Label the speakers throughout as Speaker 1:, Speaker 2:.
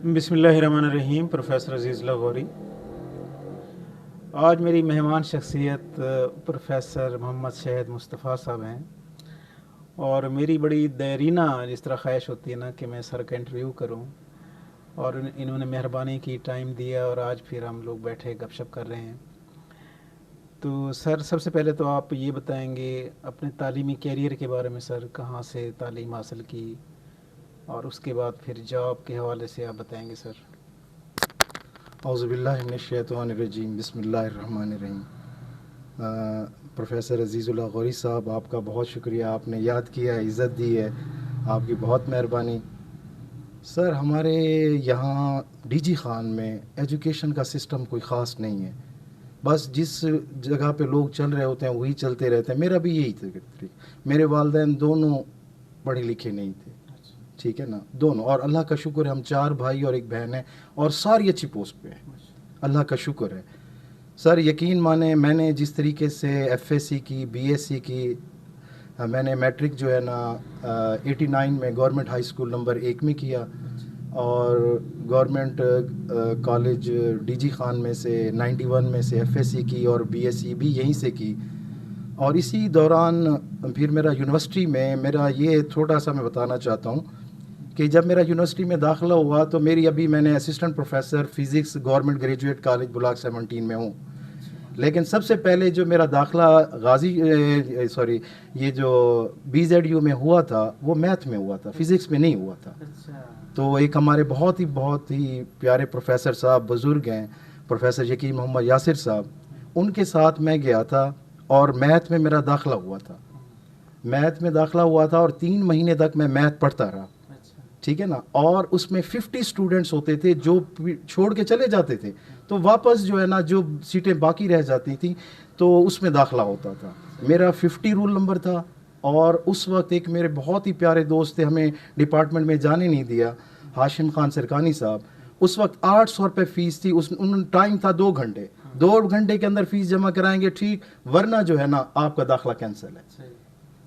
Speaker 1: بسم اللہ الرحمن الرحیم. پروفیسر عزیز لاغوری. آج میری مہمان شخصیت پروفیسر محمد شہد مصطفیٰ صاحب ہیں، اور میری بڑی دیرینہ جس طرح خواہش ہوتی ہے نا کہ میں سر کا انٹرویو کروں، اور انہوں نے مہربانی کی، ٹائم دیا، اور آج پھر ہم لوگ بیٹھے گپ شپ کر رہے ہیں. تو سر، سب سے پہلے تو آپ یہ بتائیں گے اپنے تعلیمی کیریئر کے بارے میں. سر کہاں سے تعلیم حاصل کی، اور اس کے بعد پھر جاب کے حوالے سے آپ بتائیں گے سر.
Speaker 2: اعوذ باللہ من الشیطان الرجیم. بسم اللہ الرحمن الرحیم. پروفیسر عزیز لاغوری صاحب، آپ کا بہت شکریہ، آپ نے یاد کیا ہے، عزت دی ہے، آپ کی بہت مہربانی. سر، ہمارے یہاں ڈی جی خان میں ایجوکیشن کا سسٹم کوئی خاص نہیں ہے. بس جس جگہ پہ لوگ چل رہے ہوتے ہیں وہی چلتے رہتے ہیں. میرا بھی یہی تھا. میرے والدین دونوں پڑھے لکھے نہیں تھے، ٹھیک ہے نا، دونوں. اور اللہ کا شکر ہے ہم 4 بھائی اور 1 بہن ہیں، اور ساری اچھی پوسٹ پہ ہیں، اللہ کا شکر ہے. سر یقین مانیں، میں نے جس طریقے سے ایف ایس سی کی، بی ایس سی کی، میں نے میٹرک جو ہے نا 89 میں گورنمنٹ ہائی اسکول نمبر 1 میں کیا، اور government college D G Khan میں سے 91 میں سے ایف ایس سی کی، اور بی ایس سی بھی یہیں سے کی. اور اسی دوران پھر میرا یونیورسٹی میں میرا یہ تھوڑا سا میں بتانا چاہتا ہوں کہ جب میرا یونیورسٹی میں داخلہ ہوا تو میں نے assistant professor physics government graduate college block 17 میں ہوں. لیکن سب سے پہلے جو میرا داخلہ یہ جو بی زیڈ یو میں ہوا تھا وہ میتھ میں ہوا تھا، فزکس میں نہیں ہوا تھا. تو ایک ہمارے بہت ہی پیارے پروفیسر صاحب بزرگ ہیں، پروفیسر یقین محمد یاسر صاحب، ان کے ساتھ میں گیا تھا، اور میتھ میں میرا داخلہ ہوا تھا. اور 3 مہینے تک میں میتھ پڑھتا رہا، ٹھیک ہے نا. اور اس میں 50 اسٹوڈنٹس ہوتے تھے جو چھوڑ کے چلے جاتے تھے، تو واپس جو ہے نا جو سیٹیں باقی رہ جاتی تھیں تو اس میں داخلہ ہوتا تھا. میرا 50 رول نمبر تھا. اور اس وقت ایک میرے بہت ہی پیارے دوست تھے، ہمیں ڈپارٹمنٹ میں جانے نہیں دیا، ہاشم خان سرکانی صاحب. اس وقت 800 روپے فیس تھی. ٹائم تھا 2 گھنٹے. 2 گھنٹے کے اندر فیس جمع کرائیں گے ٹھیک، ورنہ جو ہے نا آپ کا داخلہ کینسل ہے.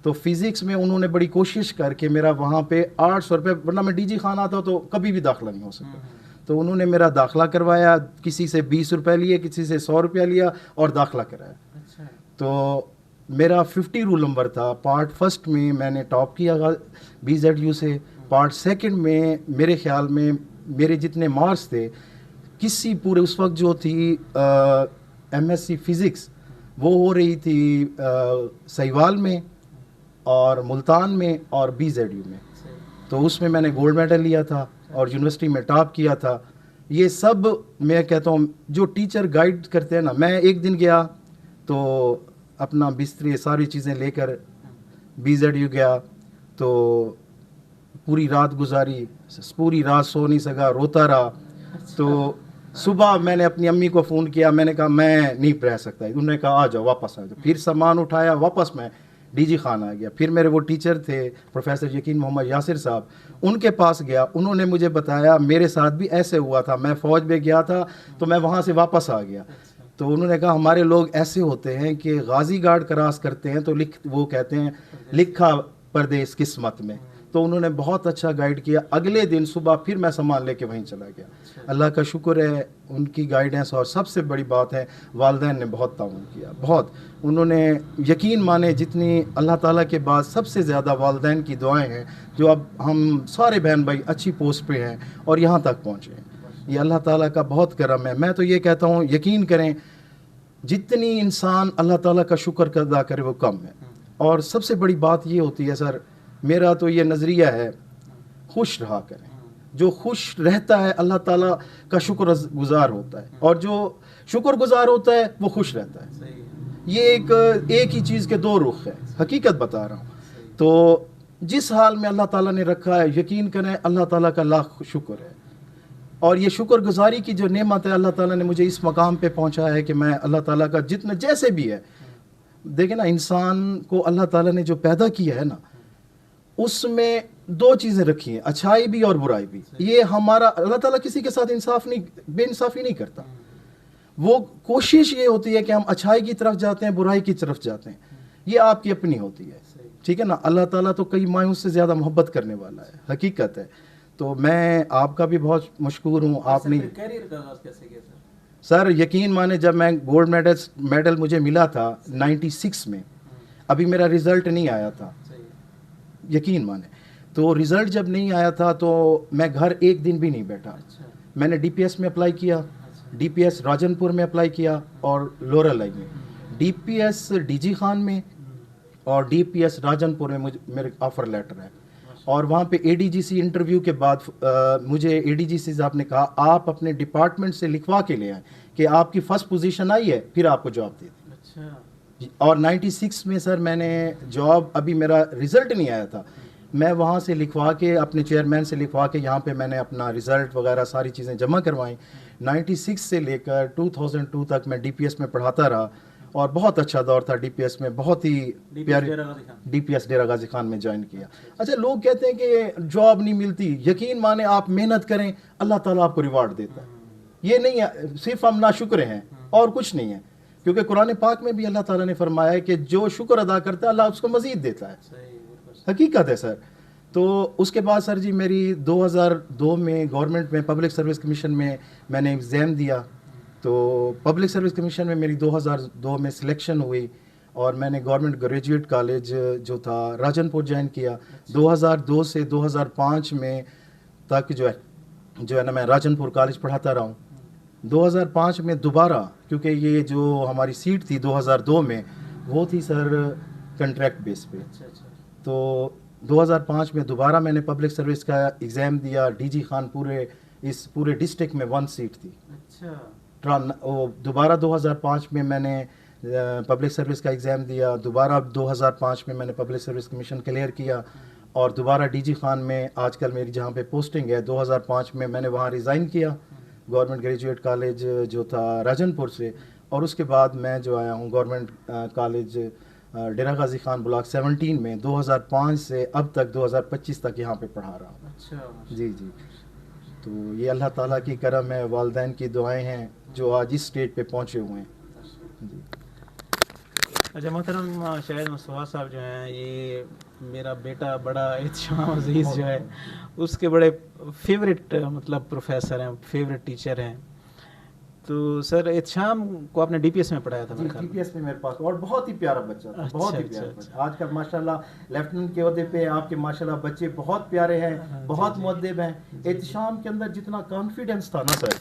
Speaker 2: تو فزکس میں انہوں نے بڑی کوشش کر کے میرا وہاں پہ 800 روپے، ورنہ میں ڈی جی خان آتا تو کبھی بھی داخلہ نہیں ہو سکتا. تو انہوں نے میرا داخلہ کروایا، کسی سے 20 روپے لیے، کسی سے 100 روپیہ لیا، اور داخلہ کرایا. تو میرا 50 رول نمبر تھا. پارٹ فرسٹ میں نے ٹاپ کیا بی زیڈ یو سے. پارٹ سیکنڈ میں میرے خیال میں میرے جتنے مارکس تھے کسی پورے اس وقت جو تھی ایم ایس سی فزکس وہ ہو رہی تھی سہیوال میں اور ملتان میں اور بی زیڈ یو میں. تو اس میں نے گولڈ میڈل لیا تھا اور یونیورسٹی میں ٹاپ کیا تھا. یہ سب میں کہتا ہوں جو ٹیچر گائیڈ کرتے ہیں نا. میں ایک دن گیا تو اپنا بستر ساری چیزیں لے کر بی زیڈ یو گیا، تو پوری رات گزاری، پوری رات سو نہیں سکا، روتا رہا. تو صبح میں نے اپنی امی کو فون کیا، میں نے کہا میں نہیں رہ سکتا. انہوں نے کہا آ جاؤ، واپس آ جاؤ. پھر سامان اٹھایا، واپس میں ڈی جی خان آ گیا. پھر میرے وہ ٹیچر تھے پروفیسر یقین محمد یاسر صاحب، ان کے پاس گیا. انہوں نے مجھے بتایا میرے ساتھ بھی ایسے ہوا تھا، میں فوج میں گیا تھا تو میں وہاں سے واپس آ گیا. تو انہوں نے کہا ہمارے لوگ ایسے ہوتے ہیں کہ غازی گارڈ کراس کرتے ہیں تو وہ کہتے ہیں لکھا پردیس قسمت میں. تو انہوں نے بہت اچھا گائیڈ کیا. اگلے دن صبح پھر میں سامان لے کے وہیں چلا گیا. اللہ کا شکر ہے ان کی گائیڈنس. اور سب سے بڑی بات ہے والدین نے بہت تعاون کیا، بہت. انہوں نے یقین مانے جتنی اللہ تعالیٰ کے بعد سب سے زیادہ والدین کی دعائیں ہیں، جو اب ہم سارے بہن بھائی اچھی پوسٹ پہ ہیں اور یہاں تک پہنچے ہیں. یہ اللہ تعالیٰ کا بہت کرم ہے. میں تو یہ کہتا ہوں یقین کریں جتنی انسان اللہ تعالیٰ کا شکر ادا کرے وہ کم ہے. اور سب سے بڑی بات یہ ہوتی ہے سر، میرا تو یہ نظریہ ہے، خوش رہا کریں. جو خوش رہتا ہے اللہ تعالیٰ کا شکر گزار ہوتا ہے، اور جو شکر گزار ہوتا ہے وہ خوش رہتا ہے. یہ ایک ہی چیز کے 2 رخ ہے، حقیقت بتا رہا ہوں. تو جس حال میں اللہ تعالیٰ نے رکھا ہے یقین کریں اللہ تعالیٰ کا لاکھ شکر ہے. اور یہ شکر گزاری کی جو نعمت ہے اللہ تعالیٰ نے مجھے اس مقام پہ پہنچایا ہے کہ میں اللہ تعالیٰ کا جتنا جیسے بھی ہے، دیکھیں نا انسان کو اللہ تعالیٰ نے جو پیدا کیا ہے نا اس میں 2 چیزیں رکھی ہیں، اچھائی بھی اور برائی بھی. یہ ہمارا اللہ تعالیٰ کسی کے ساتھ بے انصافی نہیں کرتا. وہ کوشش یہ ہوتی ہے کہ ہم اچھائی کی طرف جاتے ہیں، برائی کی طرف جاتے ہیں. یہ آپ کی اپنی ہوتی ہے، ٹھیک ہے نا. اللہ تعالیٰ تو کئی مایوس سے زیادہ محبت کرنے والا ہے، حقیقت ہے. تو میں آپ کا بھی بہت مشکور ہوں. آپ نے
Speaker 1: کیریئر کا آغاز کیسے کیا
Speaker 2: سر یقین مانے جب میں گولڈ میڈل مجھے ملا تھا 96 میں, ابھی میرا رزلٹ نہیں آیا تھا, یقین مانے. تو رزلٹ جب نہیں آیا تھا تو میں گھر ایک دن بھی نہیں بیٹھا. میں نے ڈی پی ایس میں اپلائی کیا, D P S Rajanpur میں اپلائی کیا اور لورل آئی میں, D P S D G Khan میں اور D P S Rajanpur میں میرے آفر لیٹر ہے. اور وہاں پہ اے ڈی جی سی انٹرویو کے بعد مجھے اے ڈی جی سی صاحب نے کہا آپ اپنے ڈپارٹمنٹ سے لکھوا کے لے آئیں کہ آپ کی فرسٹ پوزیشن آئی ہے, پھر آپ کو جاب دے دیں. اور 96 میں سر میں نے جاب, ابھی میرا رزلٹ نہیں آیا تھا, میں وہاں سے لکھوا کے اپنے چیئرمین سے لکھوا کے یہاں پہ میں نے اپنا رزلٹ وغیرہ ساری چیزیں جمع کروائیں. 96 سے لے کر 2002 تک میں ڈی پی ایس میں پڑھاتا رہا اور بہت اچھا دور تھا ڈی پی ایس میں, بہت ہی پیاری. D P S Dera Ghazi Khan میں جوائن کیا. اچھا لوگ کہتے ہیں کہ جاب نہیں ملتی, یقین مانے آپ محنت کریں اللہ تعالیٰ آپ کو ریوارڈ دیتا ہے. یہ نہیں ہے صرف ہم ناشکر ہیں اور کچھ نہیں ہے, کیونکہ قرآن پاک میں بھی اللہ تعالیٰ نے فرمایا ہے کہ جو شکر ادا کرتا ہے اللہ اس کو مزید دیتا ہے. حقیقت ہے سر. تو اس کے بعد سر جی میری 2002 میں گورنمنٹ میں پبلک سروس کمیشن میں نے ایگزام دیا. تو پبلک سروس کمیشن میں میری 2002 میں سلیکشن ہوئی اور میں نے گورنمنٹ گریجویٹ کالج جو تھا راجن پور جوائن کیا. 2002 سے 2005 میں تک جو ہے نا میں راجن پور کالج پڑھاتا رہا ہوں. 2005 میں دوبارہ, کیونکہ یہ جو ہماری سیٹ تھی 2002 میں وہ تھی سر کنٹریکٹ بیس پہ, تو 2005 میں دوبارہ میں نے پبلک سروس کا ایگزام دیا. ڈی جی خان پورے ڈسٹرکٹ میں 1 سیٹ تھی. دوبارہ 2005 میں نے پبلک سروس کا ایگزام دیا. دوبارہ 2005 میں نے پبلک سروس کمیشن کلیئر کیا اور دوبارہ ڈی جی خان میں آج کل میری جہاں پہ پوسٹنگ ہے 2005 میں نے وہاں ریزائن کیا گورنمنٹ گریجویٹ کالج جو تھا راجن پور سے, اور اس کے بعد میں جو آیا ہوں government college Dera Ghazi Khan block 17 میں 2005 سے اب تک 2025 تک یہاں پہ پڑھا رہا ہوں. جی جی. تو یہ اللہ تعالیٰ کی کرم ہے, والدین کی دعائیں ہیں جو آج اس اسٹیج پہ پہنچے ہوئے ہیں. جی.
Speaker 1: اچھا محترم شاہد مصطفیٰ صاحب جو ہیں, یہ میرا بیٹا بڑا احتشام عزیز جو ہے اس کے بڑے فیوریٹ مطلب پروفیسر ہیں, فیوریٹ ٹیچر ہیں. تو سر احتشام کو آپ نے ڈی پی ایس میں پڑھایا تھا؟
Speaker 2: ڈی پی ایس میں میرے پاس, اور بہت ہی پیارا بچہ تھا, بہت ہی پیارا بچہ. آج کل ماشاءاللہ لیفٹیننٹ کے عہدے پہ آپ کے ماشاءاللہ بچے بہت پیارے ہیں, بہت مؤدب ہیں. احتشام کے اندر جتنا کانفیڈنس تھا نا سر,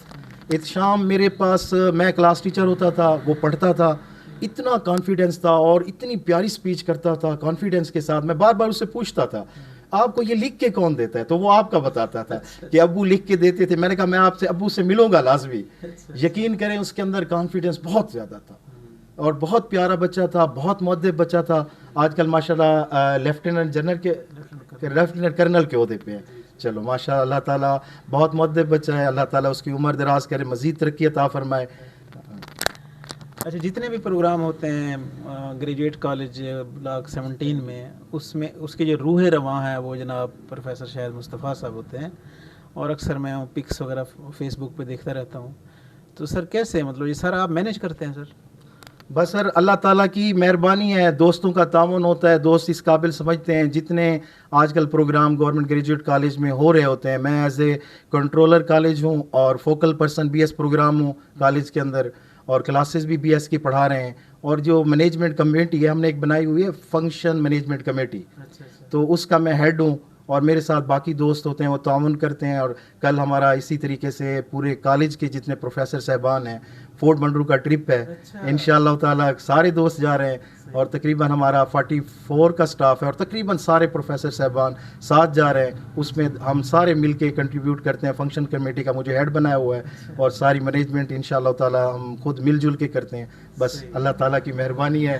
Speaker 2: احتشام میرے پاس, میں کلاس ٹیچر ہوتا تھا, وہ پڑھتا تھا, اتنا کانفیڈنس تھا اور اتنی پیاری سپیچ کرتا تھا کانفیڈنس کے ساتھ. میں بار بار اس سے پوچھتا تھا آپ کو یہ لکھ کے کون دیتا ہے, تو وہ آپ کا بتاتا تھا کہ ابو لکھ کے دیتے تھے. میں نے کہا میں آپ سے ابو سے ملوں گا لازمی. یقین کریں اس کے اندر کانفیڈنس بہت زیادہ تھا اور بہت پیارا بچہ تھا, بہت مؤدب بچہ تھا. آج کل ماشاءاللہ لیفٹیننٹ کرنل کے عہدے پہ ہے. چلو ماشاء اللہ تعالیٰ بہت مؤدب بچہ ہے, اللہ تعالیٰ اس کی عمر دراز کرے, مزید ترقی عطا فرمائے.
Speaker 1: اچھا جتنے بھی پروگرام ہوتے ہیں گریجویٹ کالج بلاک 17 میں, اس کے جو روح رواں ہے وہ جناب پروفیسر شاہد مصطفیٰ صاحب ہوتے ہیں, اور اکثر میں پکس وغیرہ فیس بک پہ دیکھتا رہتا ہوں. تو سر کیسے, مطلب یہ سر آپ مینیج کرتے ہیں؟ سر
Speaker 2: بس سر اللہ تعالیٰ کی مہربانی ہے, دوستوں کا تعاون ہوتا ہے, دوست اس قابل سمجھتے ہیں. جتنے آج کل پروگرام گورنمنٹ گریجویٹ کالج میں ہو رہے ہوتے ہیں, میں ایز اے کنٹرولر کالج ہوں اور focal person B S program ہوں کالج کے اندر, اور کلاسز بھی بی ایس کی پڑھا رہے ہیں. اور جو مینجمنٹ کمیٹی ہے ہم نے ایک بنائی ہوئی ہے فنکشن مینجمنٹ کمیٹی, تو اس کا میں ہیڈ ہوں, اور میرے ساتھ باقی دوست ہوتے ہیں وہ تعاون کرتے ہیں. اور کل ہمارا اسی طریقے سے پورے کالج کے جتنے پروفیسر صاحبان ہیں فورٹ منڈرو کا ٹرپ ہے, انشاءاللہ تعالیٰ سارے دوست جا رہے ہیں, اور تقریباً ہمارا 44 کا سٹاف ہے اور تقریباً سارے پروفیسر صاحبان ساتھ جا رہے ہیں. اس میں ہم سارے مل کے کنٹریبیوٹ کرتے ہیں. فنکشن کمیٹی کا مجھے ہیڈ بنایا ہوا ہے اور ساری مینجمنٹ انشاءاللہ تعالیٰ ہم خود مل جل کے کرتے ہیں. بس اللہ تعالیٰ کی مہربانی ہے.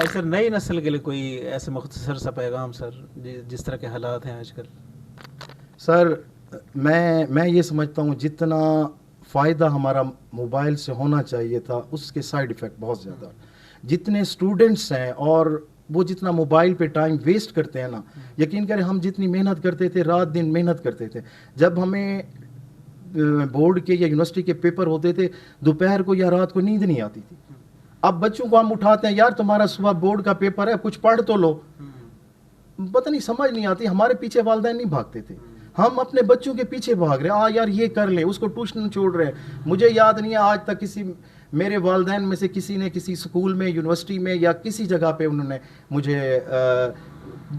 Speaker 1: سر نئی نسل کے لیے کوئی ایسے مختصر سا پیغام سر, جس طرح کے حالات ہیں آج کل؟
Speaker 2: سر میں یہ سمجھتا ہوں جتنا فائدہ ہمارا موبائل سے ہونا چاہیے تھا اس کے سائیڈ ایفیکٹ بہت زیادہ. جتنے اسٹوڈنٹس ہیں اور وہ جتنا موبائل پہ ٹائم ویسٹ کرتے ہیں نا, یقین کریں ہم جتنی محنت کرتے تھے, رات دن محنت کرتے تھے, جب ہمیں بورڈ کے یا یونیورسٹی کے پیپر ہوتے تھے دوپہر کو یا رات کو نیند نہیں آتی تھی. اب بچوں کو ہم اٹھاتے ہیں, یار تمہارا صبح بورڈ کا پیپر ہے کچھ پڑھ تو لو, پتہ نہیں سمجھ نہیں آتی. ہمارے پیچھے والدین نہیں بھاگتے تھے, ہم اپنے بچوں کے پیچھے بھاگ رہے ہیں, یار یہ کر لیں, اس کو ٹیوشن چھوڑ رہے ہیں. مجھے یاد نہیں ہے آج تک کسی میرے والدین میں سے کسی نے کسی اسکول میں, یونیورسٹی میں یا کسی جگہ پہ انہوں نے مجھے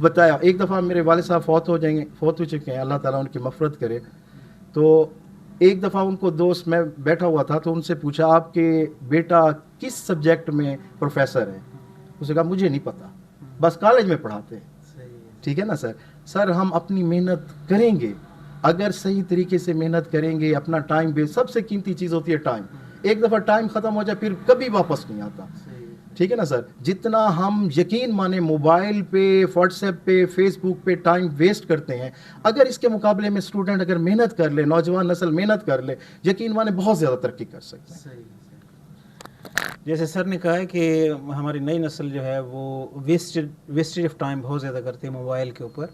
Speaker 2: بتایا. ایک دفعہ میرے والد صاحب فوت ہو چکے ہیں, اللہ تعالیٰ ان کی مغفرت کرے. تو ایک دفعہ ان کو دوست, میں بیٹھا ہوا تھا تو ان سے پوچھا آپ کے بیٹا کس سبجیکٹ میں پروفیسر ہے؟ اس نے کہا مجھے نہیں پتا, بس کالج میں پڑھاتے ہیں. ٹھیک ہے نا سر, ہم اپنی محنت کریں گے, اگر صحیح طریقے سے محنت کریں گے, اپنا ٹائم بھی, سب سے قیمتی چیز ہوتی ہے ٹائم. ایک دفعہ ٹائم ختم ہو جائے پھر کبھی واپس نہیں آتا. ٹھیک ہے نا سر, جتنا ہم یقین مانیں موبائل پہ, واٹس ایپ پہ, فیس بک پہ ٹائم ویسٹ کرتے ہیں, اگر اس کے مقابلے میں اسٹوڈنٹ اگر محنت کر لے, نوجوان نسل محنت کر لے, یقین مانیں بہت زیادہ ترقی کر سکتے ہیں.
Speaker 1: جیسے سر نے کہا ہے کہ ہماری نئی نسل جو ہے وہ ویسٹیج آف ٹائم بہت زیادہ کرتی ہے موبائل کے اوپر.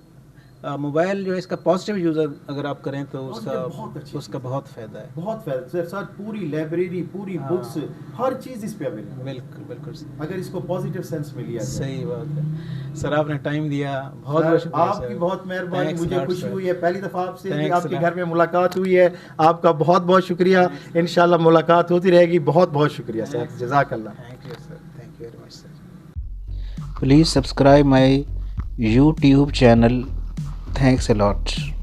Speaker 1: موبائل جو ہے اس کا پازیٹیو یوز اگر آپ کریں تو اس کا بہت فائدہ ہے.
Speaker 2: بہت فائدہ سر, پوری لائبریری, پوری بکس, ہر چیز اس پہ اویلیبل.
Speaker 1: بالکل بالکل
Speaker 2: اگر اس کو پازیٹیو سینس میں لیا جائے.
Speaker 1: صحیح بات ہے سر, آپ نے ٹائم دیا, بہت بہت شکریہ.
Speaker 2: آپ کی بہت مہربانی, مجھے خوشی ہوئی ہے پہلی دفعہ آپ سے آپ کے گھر میں ملاقات ہوئی ہے. آپ کا بہت بہت شکریہ, انشاءاللہ ملاقات ہوتی رہے گی. بہت بہت شکریہ سر, جزاک اللہ.
Speaker 1: Thank you sir, thank you very much sir. Please subscribe my YouTube channel. Thanks a lot.